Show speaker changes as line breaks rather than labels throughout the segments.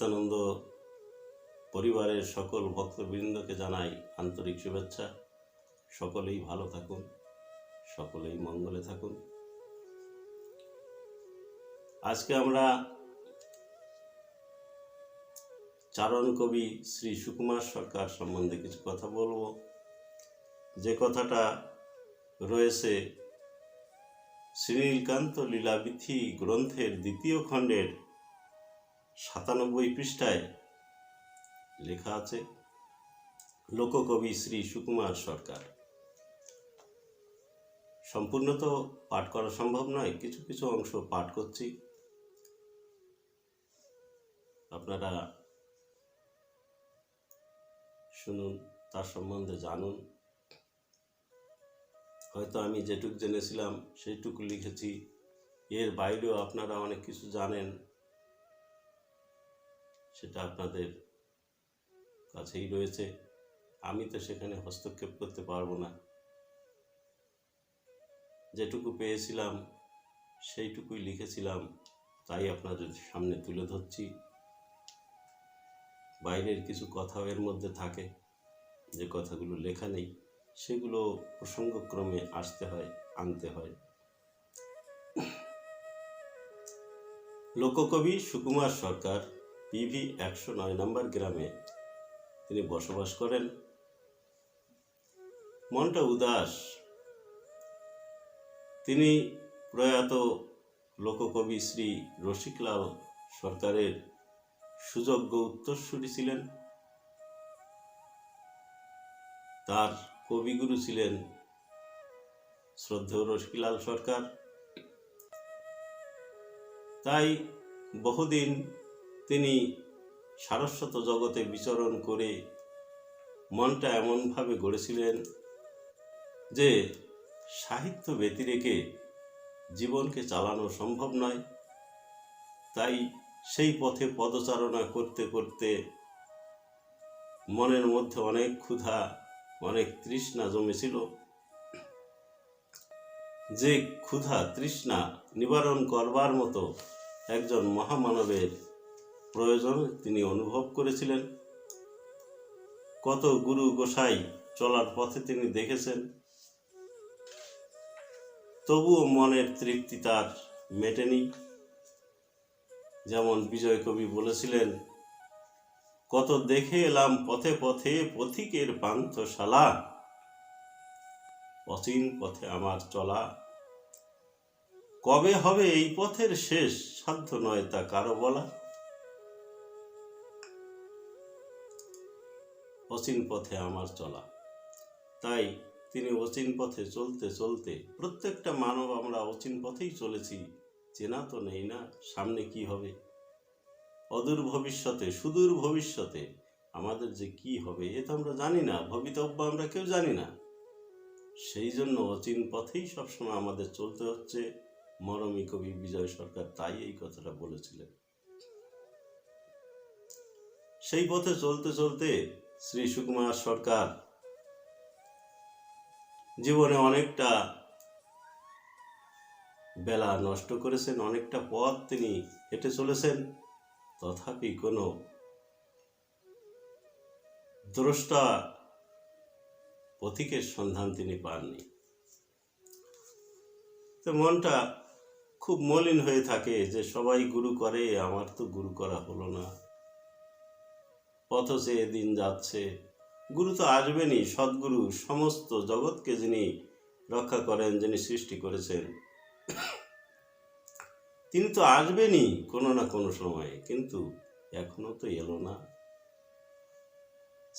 সত্যানন্দ পরিবারের সকল ভক্তবৃন্দকে জানাই আন্তরিক শুভেচ্ছা। সকলেই ভালো থাকুন, সকলেই মঙ্গলে থাকুন। আজকে আমরা চারণ কবি শ্রী সুকুমার সরকার সম্বন্ধে কিছু কথা বলবো। যে কথাটা রয়েছে শ্রীনীলকান্ত লীলাবিথি গ্রন্থের ২য় খণ্ডের ৯৭ পৃষ্ঠায় লেখা আছে। লোককবি শ্রী সুকুমার সরকার। সম্পূর্ণ তো পাঠ করা সম্ভব নয়, কিছু কিছু অংশ পাঠ করছি, আপনারা শুনুন, তার সম্বন্ধে জানুন। হয়তো আমি যেটুকু জেনেছিলাম সেইটুকু লিখেছি, এর বাইরেও আপনারা অনেক কিছু জানেন, সেটা আপনাদের কাছেই রয়েছে। আমি তো সেখানে হস্তক্ষেপ করতে পারবো না। যেটুকু পেয়েছিলাম সেইটুকুই লিখেছিলাম, তাই আপনাদের সামনে তুলে ধরছি। বাইরের কিছু কথাও এর মধ্যে থাকে, যে কথাগুলো লেখা নেই, সেগুলো প্রসঙ্গক্রমে আনতে হয়। লোককবি সুকুমার সরকার পিভি ১০৯ নম্বর গ্রামে তিনি বসবাস করেন। মনটা উদাস। তিনি প্রয়াত লোককবি শ্রী রসিকলাল সরকারের সুযোগ্য উত্তরসূরি ছিলেন। তার কবিগুরু ছিলেন শ্রদ্ধেয় রসিকলাল সরকার। তাই বহুদিন তিনি সারস্বত জগতে বিচরণ করে মনটা এমনভাবে গড়েছিলেন যে সাহিত্য ব্যতিরেকে জীবনকে চালানো সম্ভব নয়। তাই সেই পথে পদচারণা করতে করতে মনের মধ্যে অনেক ক্ষুধা, অনেক তৃষ্ণা জমেছিল। যে ক্ষুধা তৃষ্ণা নিবারণ করবার মতো একজন মহামানবের প্রয়োজন তিনি অনুভব করেছিলেন। কত গুরু গোসাই চলার পথে তিনি দেখেছেন, তবুও মনের তৃপ্তি তার মেটেনি। যেমন বিজয় কবি বলেছিলেন, কত দেখে এলাম পথে পথে পথিকের পান্থশালা, অচিন পথে আমার চলা, কবে হবে এই পথের শেষ, সাধ্য নয় তা কারো বলা। অচিন পথে আমার চলা। তাই তিনি অচিন পথে চলতে চলতে, প্রত্যেকটা মানব আমরা অচিন পথেই চলেছি, চেনা তো নেই না সামনে কি হবে। অদূর ভবিষ্যতে, সুদূর ভবিষ্যতে আমাদের যে কি হবে এ তো আমরা জানি না, ভবিতব্য আমরা কেউ জানি না। সেই জন্য অচিন পথেই সবসময় আমাদের চলতে হচ্ছে। মরমী কবি বিজয় সরকার তাই এই কথাটা বলেছিলেন। সেই পথে চলতে চলতে শ্রী সুকুমার সরকার জীবনে অনেকটা বেলা নষ্ট করেছেন, অনেকটা পথ তিনি হেঁটে চলেছেন। তথাপি কোনো দ্রষ্টা পথিকের সন্ধান তিনি পাননি। তো মনটা খুব মলিন হয়ে থাকে যে সবাই গুরু করে, আমার তো গুরু করা হলো না। পথ চেয়ে দিন যাচ্ছে, গুরু তো আসবেনই। সদ্গুরু সমস্ত জগৎকে যিনি রক্ষা করেন, যিনি সৃষ্টি করেছেন, তিনি তো আসবেনই কোনো না কোনো সময়ে, কিন্তু এখনো তো এলো না।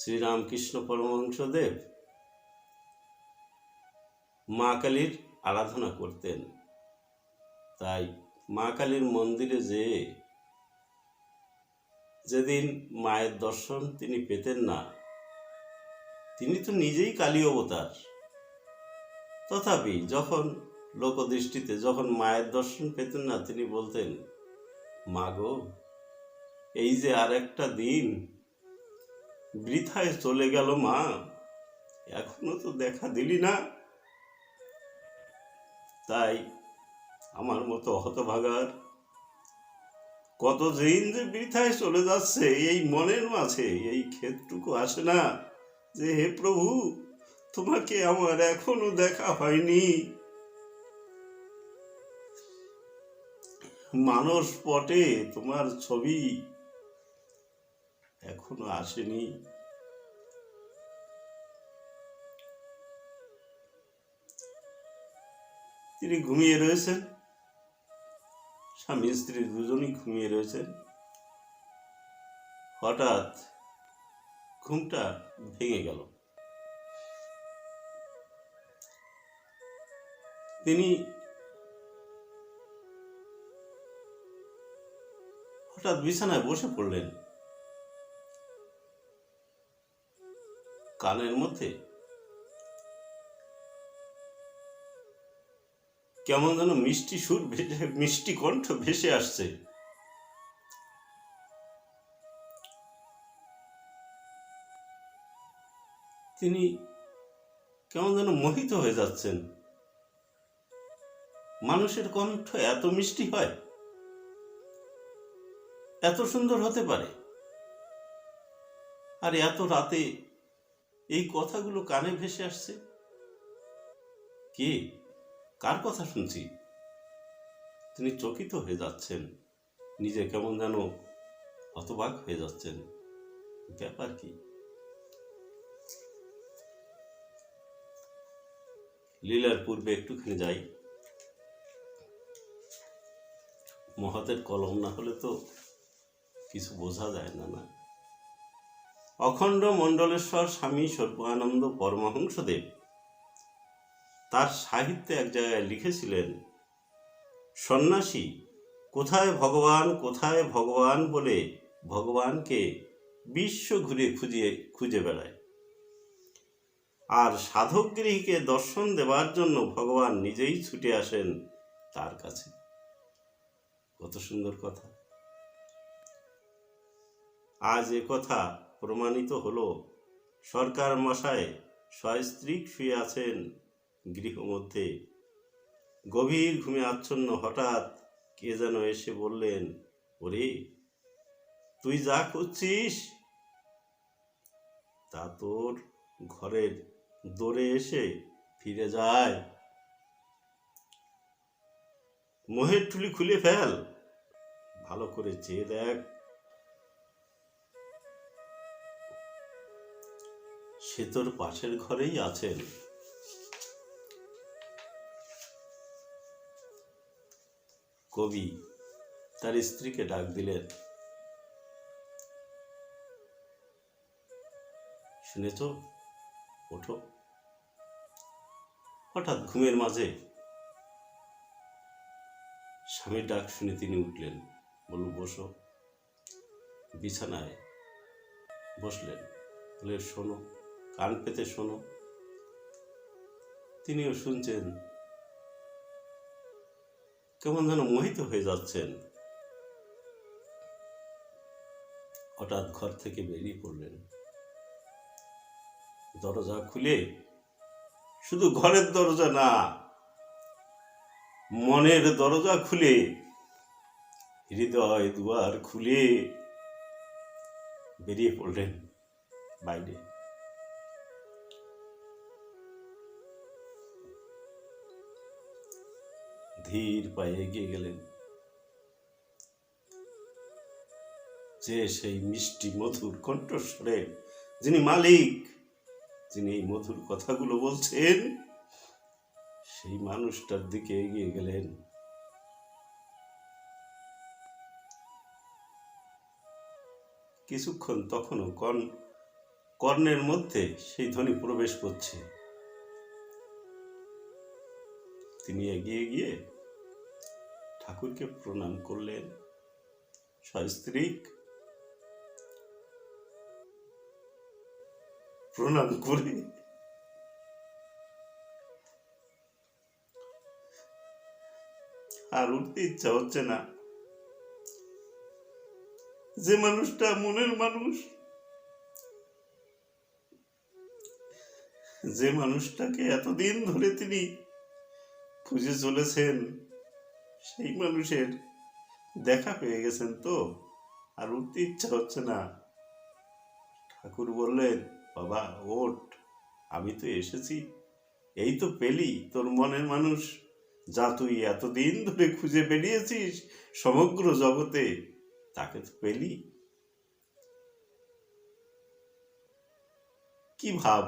শ্রীরামকৃষ্ণ পরমহংসদেব মা কালীর আরাধনা করতেন। তাই মা কালীর মন্দিরে যেদিন মায়ের দর্শন তিনি পেতেন না, তিনি তো নিজেই কালী অবতার, তথাপি যখন লোকদৃষ্টিতে যখন মায়ের দর্শন পেতেন না, তিনি বলতেন, মা গো, এই যে আর একটা দিন বৃথায় চলে গেল মা, এখনো তো দেখা দিলি না। তাই আমার মতো হতভাগার কত দিন যে বৃথায় চলে যাচ্ছে এই মনের মাঝে এই ক্ষেত্রটুকু আসে না যে হে প্রভু, তোমাকে আমার এখনো দেখা হয়নি। মানস পটে তোমার ছবি এখনো আসেনি। তিনি ঘুমিয়ে রয়েছেন, স্বামী স্ত্রী দুজনই ঘুমিয়ে রয়েছেন। হঠাৎ ঘুমটা ভেঙে গেল। তিনি হঠাৎ বিছানায় বসে পড়লেন। কানের মধ্যে কেমন যেন মিষ্টি সুর মিষ্টি কণ্ঠ ভেসে আসছে। তিনি কেমন যেন মোহিত হয়ে যাচ্ছেন। মানুষের কণ্ঠ এত মিষ্টি হয়, এত সুন্দর হতে পারে, আর এত রাতে এই কথাগুলো কানে ভেসে আসছে। কে, কার কথা শুনছি? তিনি চকিত হয়ে যাচ্ছেন, নিজে কেমন যেন হতবাক হয়ে যাচ্ছেন। ব্যাপার কি? লীলার পূর্বে একটুখানি যাই। মহাতের কলম না হলে তো কিছু বোঝা যায় না। না, অখণ্ড মণ্ডলেশ্বর স্বামী সর্বানন্দ পরমহংসদেব তার সাহিত্যে এক জায়গায় লিখেছিলেন, সন্ন্যাসী কোথায় ভগবান বলে ভগবানকে বিশ্ব ঘুরে খুঁজে বেড়ায়, আর সাধক গৃহীকে দর্শন দেবার জন্য ভগবান নিজেই ছুটে আসেন তার কাছে। কত সুন্দর কথা! আজ এ কথা প্রমাণিত হলো। সরকার মশাই সস্ত্রীক শুয়ে আছেন গৃহ মধ্যে, গভীর ঘুমে আচ্ছন্ন। হঠাৎ কে যেন এসে বললেন, ওরে তুই যা করছিস তা তোর ঘরের দৌড়ে এসে ফিরে যায়। মোহের ঠুলি খুলে ফেল, ভালো করে চেয়ে দেখ, সে তোর পাশের ঘরেই আছেন। কবি তার স্ত্রীকে ডাক দিলেন, শুনেছ, ওঠো। হঠাৎ ঘুমের মাঝে স্বামীর ডাক শুনে তিনি উঠলেন, বলল বসো। বিছানায় বসলেন, বলে শোনো, কান পেতে শোনো। তিনিও শুনছেন, কেমন যেন মোহিত হয়ে যাচ্ছেন। হঠাৎ ঘর থেকে বেরিয়ে পড়লেন, দরজা খুলে, শুধু ঘরের দরজা না, মনের দরজা খুলে, হৃদয় দুয়ার খুলে বেরিয়ে পড়লেন বাইরে। ধীর পায়ে এগিয়ে গেলেন। যে সেই মিষ্টি মধুর কণ্ঠস্বরে যিনি মালিক, যিনি এই মধুর কথাগুলো বলছেন, সেই মানুষটার দিকে এগিয়ে গেলেন। কিছুক্ষণ তখনও কর্ণের মধ্যে সেই ধ্বনি প্রবেশ করছে। তিনি এগিয়ে গিয়ে ঠাকুরকে প্রণাম করলেন সস্ত্রীক। প্রণাম করে আর উঠতে ইচ্ছা হচ্ছে না। যে মানুষটা মনের মানুষ, যে মানুষটাকে এতদিন ধরে তিনি খুঁজে চলেছেন, সেই মানুষের দেখা পেয়ে গেছেন তো, আর উঠতে ইচ্ছা হচ্ছে না। ঠাকুর বললেন, বাবা ওঠ, আমি তো এসেছি, এই তো পেলি তোর মনের মানুষ, যা তুই এতদিন ধরে খুঁজে বেরিয়েছিস সমগ্র জগতে, তাকে তো পেলি। কি ভাব,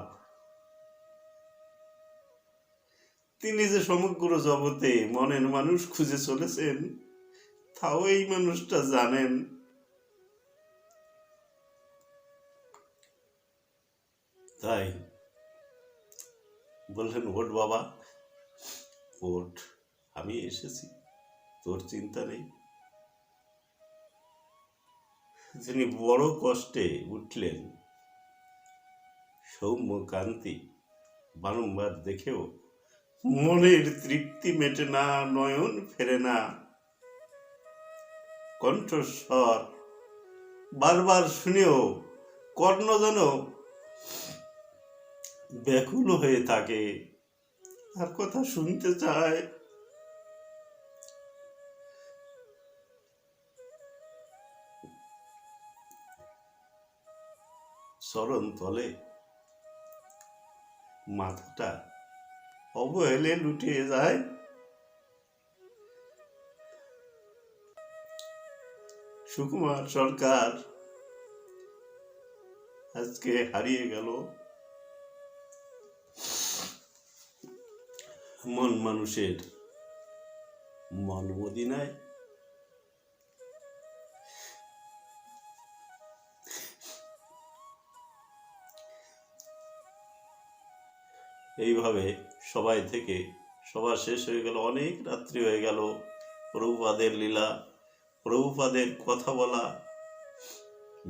তিনি যে সমগ্র জগতে মনের মানুষ খুঁজে চলেছেন, তাও এই মানুষটা জানেন। তাই বললেন, ওঠ বাবা ওঠ, আমি এসেছি, তোর চিন্তা নেই। তিনি বড় কষ্টে উঠলেন। সৌম্য কান্তি বারংবার দেখেও মনের তৃপ্তি মেটে না, নয়ন ফেরে না। কণ্ঠস্বর বারবার শুনেও কর্ণ যেন ব্যাকুল হয়ে থাকে, আর কথা শুনতে চায়। চরণ তলে মাথাটা অবহেলে লুটিয়ে যায়। সুকুমার সরকার আজকে হারিয়ে গেল। মন মানুষের মন মদিনায়। এইভাবে সবাই থেকে সভা শেষ হয়ে গেল, অনেক রাত্রি হয়ে গেল। প্রভুপাদের লীলা, প্রভুপাদের কথা বলা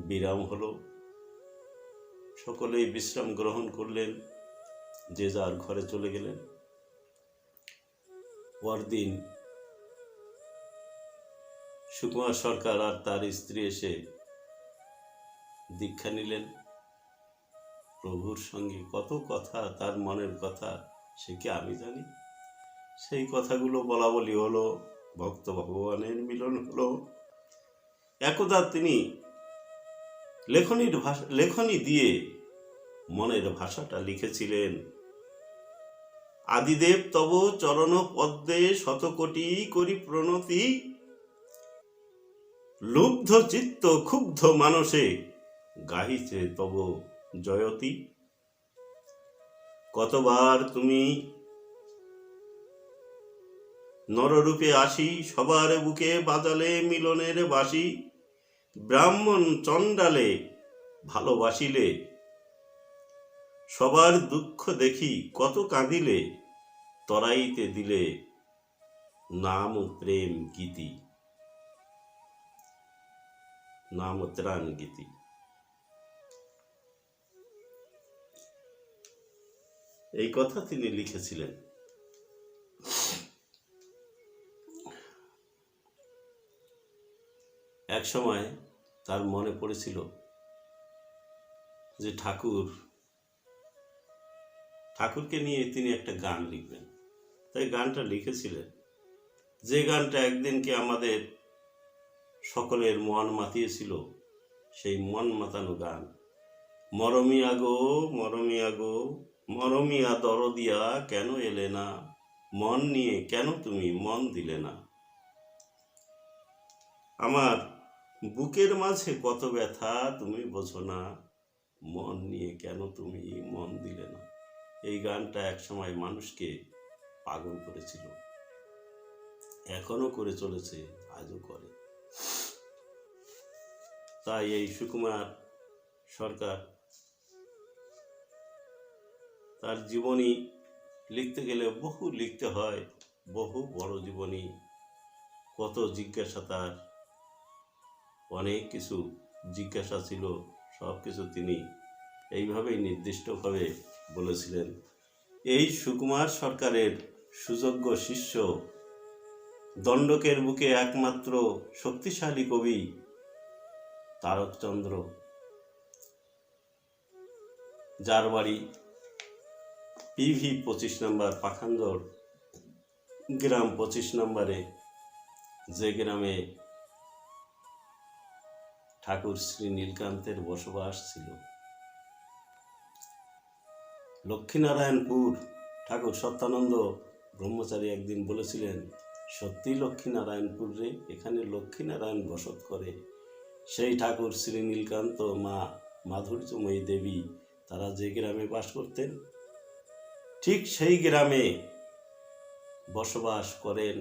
বিরাম হলো। সকলেই বিশ্রাম গ্রহণ করলেন, যে যার ঘরে চলে গেলেন। পরদিন সুকুমার সরকার আর তার স্ত্রী এসে দীক্ষা নিলেন। প্রভুর সঙ্গে কত কথা, তার মনের কথা, সে কি আমি জানি। সেই কথাগুলো বলা বলি হলো, ভক্ত ভগবানের মিলন হলো। একদা তিনি লেখনী দিয়ে মনের ভাষাটা লিখেছিলেন। আদিদেব তব চরণ পদ্মে শতকোটি করি প্রণতি, লুব্ধ চিত্ত ক্ষুব্ধ মানসে গাহিছে তব জয়তী। কতবার তুমি নররূপে আসি, সবার বুকে বাজালে মিলনের বাসি। ব্রাহ্মণ চণ্ডালে ভালোবাসিলে, সবার দুঃখ দেখি কত কাঁদিলে। তরাইতে দিলে নাম প্রেম গীতি, নাম ত্রাণ গীতি। এই কথা তিনি লিখেছিলেন। এক সময় তার মনে পড়েছিল যে ঠাকুরকে নিয়ে তিনি একটা গান লিখবেন। তাই গানটা লিখেছিলেন, যে গানটা একদিনকে আমাদের সকলের মন মাতিয়েছিল। সেই মন মাতানো গান, মরমিয়া গো মরমিয়া গো, মরমিয়া দরদিয়া কেন এলে না, মন নিয়ে কেন তুমি মন দিলে না। আমার বুকের মাঝে কত ব্যথা তুমি বোঝো না, মন নিয়ে কেন তুমি মন দিলে না। এই গানটা একসময় মানুষকে পাগল করেছিল, এখনো করে চলেছে, আজও করে। তাই এই সুকুমার সরকার তার জীবনী লিখতে গেলে বহু লিখতে হয়, বহু বড় জীবনী, কত জিজ্ঞাসা, তার অনেক কিছু জিজ্ঞাসা ছিল, সব কিছু তিনি এইভাবেই নির্দিষ্টভাবে বলেছিলেন। এই সুকুমার সরকারের সুযোগ্য শিষ্য, দণ্ডকের বুকে একমাত্র শক্তিশালী কবি তারকচন্দ্র, যার বাড়ি PV 25 নম্বর পাখান্জর গ্রাম 25 নম্বরে, যে গ্রামে ঠাকুর শ্রী নীলকান্তের বসবাস ছিল। লক্ষ্মীনারায়ণপুর ঠাকুর সত্যানন্দ ব্রহ্মচারী একদিন বলেছিলেন, সত্যি লক্ষ্মীনারায়ণপুর রে, এখানে লক্ষ্মীনারায়ণ বসত করে। সেই ঠাকুর শ্রী নীলকান্ত, মা মাধুর্যময়ী দেবী, তারা যে গ্রামে বাস করতেন, ঠিক সেই গ্রামে বসবাস করেন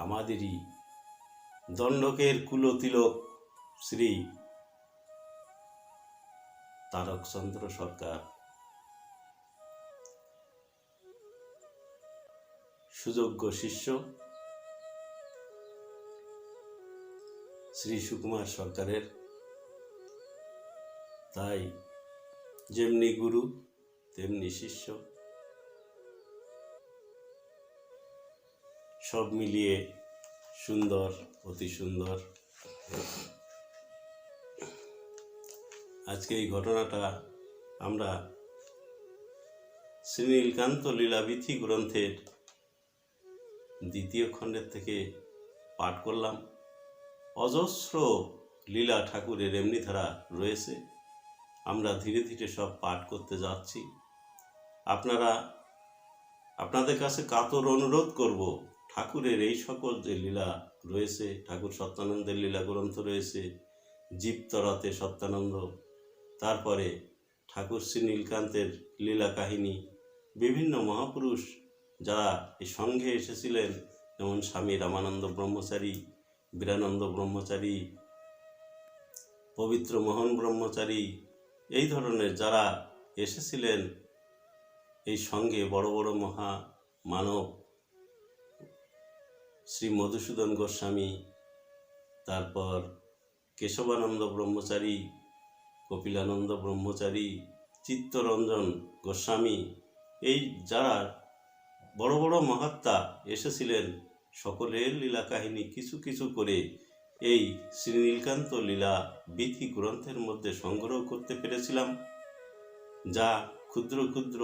আমাদেরই দণ্ডকের কুলতিলক শ্রী তারকচন্দ্র সরকার, সুযোগ্য শিষ্য শ্রী সুকুমার সরকারের। তাই যেমনি গুরু তেমনি শিষ্য, সব মিলিয়ে সুন্দর, অতি সুন্দর। আজকে এই ঘটনাটা আমরা শ্রী নীলকান্ত লীলাবিথি গ্রন্থের 2য় খণ্ডের থেকে পাঠ করলাম। অজস্র লীলা ঠাকুরের এমনি ধারা রয়েছে, আমরা ধীরে ধীরে সব পাঠ করতে যাচ্ছি। আপনাদের কাছে কাতর অনুরোধ করব, ঠাকুরের এই সকল যে লীলা রয়েছে, ঠাকুর সত্যানন্দের লীলা গ্রন্থ রয়েছে, জীবতরাতে সত্যানন্দ, তারপরে ঠাকুর শ্রী নীলকান্তের লীলা কাহিনী, বিভিন্ন মহাপুরুষ যারা এই সঙ্ঘে এসেছিলেন, যেমন স্বামী রামানন্দ ব্রহ্মচারী, বীরানন্দ ব্রহ্মচারী, পবিত্র মোহন ব্রহ্মচারী, এই ধরনের যারা এসেছিলেন এই সঙ্গে, বড় বড় মহা মানব, শ্রী মধুসূদন গোস্বামী, তারপর কেশবানন্দ ব্রহ্মচারী, কপিলানন্দ ব্রহ্মচারী, চিত্তরঞ্জন গোস্বামী, এই যারা বড় বড় মহাত্মা এসেছিলেন, সকলের লীলা কাহিনী কিছু কিছু করে এই শ্রী নীলকান্ত লীলা বিথি গ্রন্থের মধ্যে সংগ্রহ করতে পেরেছিলাম। যা ক্ষুদ্র ক্ষুদ্র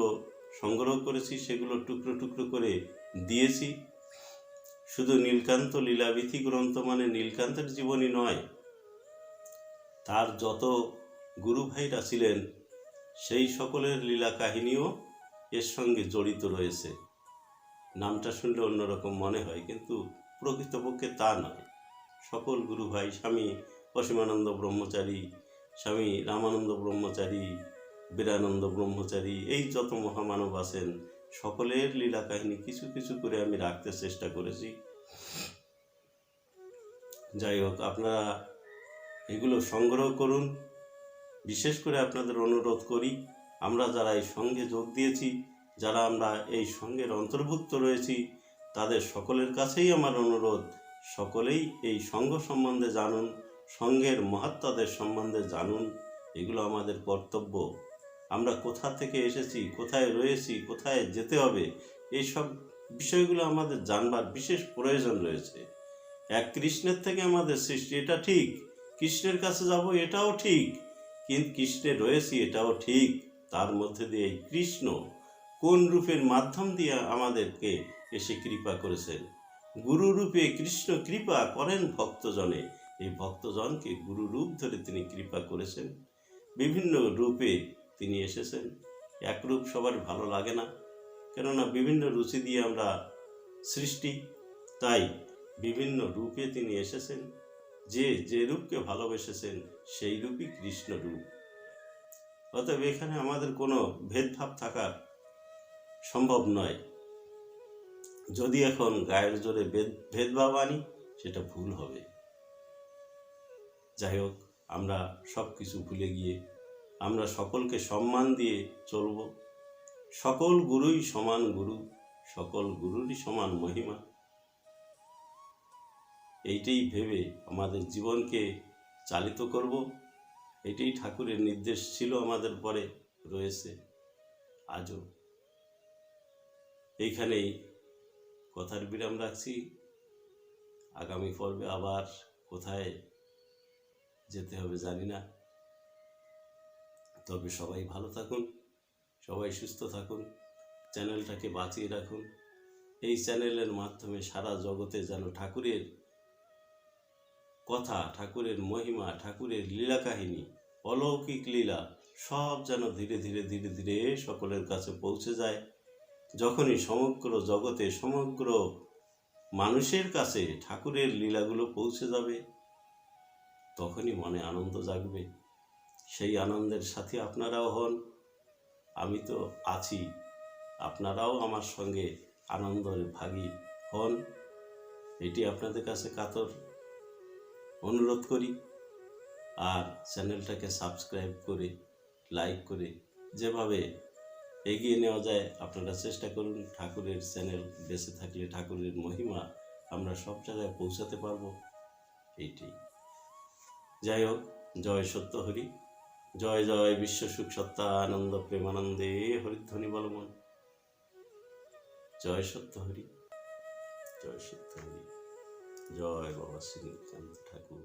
সংগ্রহ করেছি সেগুলো টুকরো টুকরো করে দিয়েছি। শুধু নীলকান্ত লীলাবিথি গ্রন্থ মানে নীলকান্তের জীবনী নয়, তার যত গুরু ভাইরা ছিলেন সেই সকলের লীলা কাহিনীও এর সঙ্গে জড়িত রয়েছে। নামটা শুনলে অন্যরকম মনে হয়, কিন্তু প্রকৃতপক্ষে তা নয়। সকল গুরু ভাই, স্বামী অসীমানন্দ ব্রহ্মচারী, স্বামী রামানন্দ ব্রহ্মচারী, বীরানন্দ ব্রহ্মচারী, এই যত মহামানব আছেন সকলের লীলা কাহিনী কিছু কিছু করে আমি রাখতে চেষ্টা করেছি। যাই হোক, আপনারা এগুলো সংগ্রহ করুন। বিশেষ করে আপনাদের অনুরোধ করি, আমরা যারা এই সঙ্গে যোগ দিয়েছি, যারা আমরা এই সঙ্গের অন্তর্ভুক্ত রয়েছি, তাদের সকলের কাছেই আমার অনুরোধ, সকলেই এই সঙ্ঘ সম্বন্ধে জানুন, সঙ্ঘের মহাত্মাদের সম্বন্ধে জানুন। এগুলো আমাদের কর্তব্য। আমরা কোথা থেকে এসেছি, কোথায় রয়েছি, কোথায় যেতে হবে, এই সব বিষয়গুলো আমাদের জানবার বিশেষ প্রয়োজন রয়েছে। এক কৃষ্ণের থেকে আমাদের সৃষ্টি, এটা ঠিক। কৃষ্ণের কাছে যাব, এটাও ঠিক। কিন্তু কৃষ্ণে রয়েছি, এটাও ঠিক। তার মধ্যে দিয়ে এই কৃষ্ণ কোন রূপের মাধ্যম দিয়ে আমাদেরকে এসে কৃপা করেছেন। গুরু রূপে কৃষ্ণ কৃপা করেন ভক্তজনে। এই ভক্তজনকে গুরু রূপ ধরে তিনি কৃপা করেছেন। বিভিন্ন রূপে তিনি এসেছেন। এক রূপ সবার ভালো লাগে না, কেননা বিভিন্ন রুচি দিয়ে আমরা সৃষ্টি। তাই বিভিন্ন রূপে তিনি এসেছেন। যে রূপকে ভালোবেসেছেন সেই রূপই কৃষ্ণ রূপ। অতএব এখানে আমাদের কোনো ভেদভাব থাকা সম্ভব নয়। যদি এখন গায়ের জোরে ভেদভাব আনি, সেটা ভুল হবে। যাই হোক, আমরা সব কিছু ভুলে গিয়ে আমরা সকলকে সম্মান দিয়ে চলব। সকল গুরুই সমান গুরু, সকল গুরুরই সমান মহিমা। এইটাই ভেবে আমাদের জীবনকে চালিত করব। এটাই ঠাকুরের নির্দেশ ছিল, আমাদের পরে রয়েছে আজও। এইখানেই কথার বিরাম রাখছি। আগামী পর্বে আবার কোথায় যেতে হবে জানি না, তবে সবাই ভালো থাকুন, সবাই সুস্থ থাকুন, চ্যানেলটাকে বাঁচিয়ে রাখুন। এই চ্যানেলের মাধ্যমে সারা জগতে যেন ঠাকুরের কথা, ঠাকুরের মহিমা, ঠাকুরের লীলা কাহিনী, অলৌকিক লীলা সব যেন ধীরে ধীরে ধীরে ধীরে সকলের কাছে পৌঁছে যায়। যখনই সমগ্র জগতে সমগ্র মানুষের কাছে ঠাকুরের লীলাগুলো পৌঁছে যাবে, তখনই মনে আনন্দ জাগবে। সেই আনন্দের সাথে আপনারাও হন। আমি তো আছি, আপনারাও আমার সঙ্গে আনন্দের ভাগী হন, এটি আপনাদের কাছে কাতর অনুরোধ করি। আর চ্যানেলটাকে সাবস্ক্রাইব করে, লাইক করে যেভাবে এগিয়ে নেওয়া যায় আপনারা চেষ্টা করুন। ঠাকুরের চ্যানেল বেঁচে থাকলে ঠাকুরের মহিমা আমরা সব জায়গায় পৌঁছাতে পারবো, এইটাই। যাই হোক, জয় সত্য হরি, জয় জয় বিশ্ব সুখ সত্তা আনন্দ প্রেমানন্দে হরিধ্বনি বলমন। জয় সত্য হরি, জয় সত্য হরি, জয় বাবা শ্রীকান্ত ঠাকুর।